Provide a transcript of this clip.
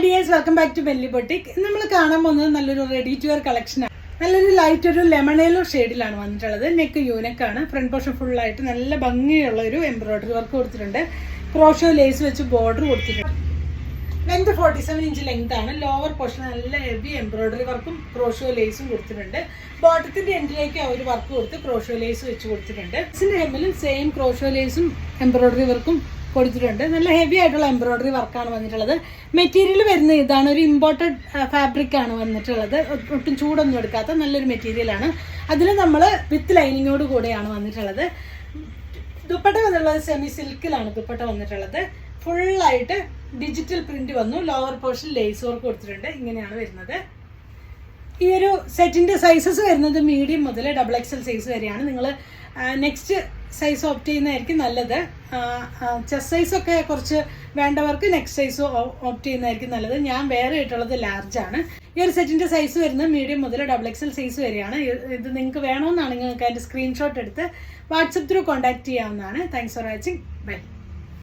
Hi dears, welcome back to Belly Boutique. നമ്മൾ കാണാൻ പോകുന്നത് നല്ലൊരു റെഡി ടു വെയർ കളക്ഷനാണ്. നല്ലൊരു ലൈറ്റ് ഒരു ലെമൺ യെല്ലോ ഷെയ്ഡിലാണ് വന്നിട്ടുള്ളത്. നെക്ക് യൂനെക്കാണ്. ഫ്രണ്ട് പോർഷൻ ഫുള്ളായിട്ട് നല്ല ഭംഗിയുള്ള ഒരു എംബ്രോയിഡറി വർക്ക് കൊടുത്തിട്ടുണ്ട്. ക്രോഷോ ലേസ് വെച്ച് ബോർഡർ കൊടുത്തിട്ടുണ്ട്. ലെങ്ത് 47 ഇഞ്ച് ലെങ്ത് ആണ്. ലോവർ പോർഷൻ നല്ല ഹെവി എംബ്രോയിഡറി വർക്കും ക്രോഷോ ലേസും കൊടുത്തിട്ടുണ്ട്. ബോട്ടത്തിന്റെ എൻഡിലേക്ക് ആ ഒരു വർക്ക് കൊടുത്ത് ക്രോഷോ ലേസ് വെച്ച് കൊടുത്തിട്ടുണ്ട്. ഇതിന്റെ ഹെമ്മിലും സെയിം ക്രോഷോ ലേസും എംബ്രോയിഡറി വർക്കും കൊടുത്തിട്ടുണ്ട്. നല്ല ഹെവി ആയിട്ടുള്ള എംബ്രോയിഡറി വർക്കാണ് വന്നിട്ടുള്ളത്. മെറ്റീരിയൽ വരുന്നത് ഇതാണ്. ഒരു ഇമ്പോർട്ടഡ് ഫാബ്രിക് ആണ് വന്നിട്ടുള്ളത്. ഒട്ടും ചൂടൊന്നും എടുക്കാത്ത നല്ലൊരു മെറ്റീരിയലാണ്. അതിൽ നമ്മൾ വിത്ത് ലൈനിങ്ങോട് കൂടെയാണ് വന്നിട്ടുള്ളത്. ദുപ്പട്ട വന്നിട്ടുള്ളത് സെമി സിൽക്കിലാണ് ദുപ്പട്ട വന്നിട്ടുള്ളത്. ഫുള്ളായിട്ട് ഡിജിറ്റൽ പ്രിന്റ് വന്നു. ലോവർ പോർഷൻ ലേസ് വർക്ക് കൊടുത്തിട്ടുണ്ട്. ഇങ്ങനെയാണ് വരുന്നത്. ഈ ഒരു സെറ്റിന്റെ സൈസസ് വരുന്നത് മീഡിയം മുതൽ XXL സൈസ് വരെയാണ്. നിങ്ങൾ നെക്സ്റ്റ് സൈസ് ഓപ്റ്റ് ചെയ്യുന്നതായിരിക്കും നല്ലത്. ചെസ്റ്റ് സൈസൊക്കെ കുറച്ച് വേണ്ടവർക്ക് നെക്സ്റ്റ് സൈസ് ഓപ്റ്റ് ചെയ്യുന്നതായിരിക്കും നല്ലത്. ഞാൻ വേറെ ആയിട്ടുള്ളത് ലാർജ് ആണ്. ഈ ഒരു സെറ്റിന്റെ സൈസ് വരുന്നത് മീഡിയം മുതൽ XXL സൈസ് വരെയാണ്. ഇത് നിങ്ങൾക്ക് വേണമെന്നാണെങ്കിൽ നിങ്ങൾക്ക് അതിൻ്റെ സ്ക്രീൻഷോട്ട് എടുത്ത് വാട്സപ്പ് ത്രൂ കോൺടാക്ട് ചെയ്യാവുന്നതാണ്. Thanks for watching. ബൈ.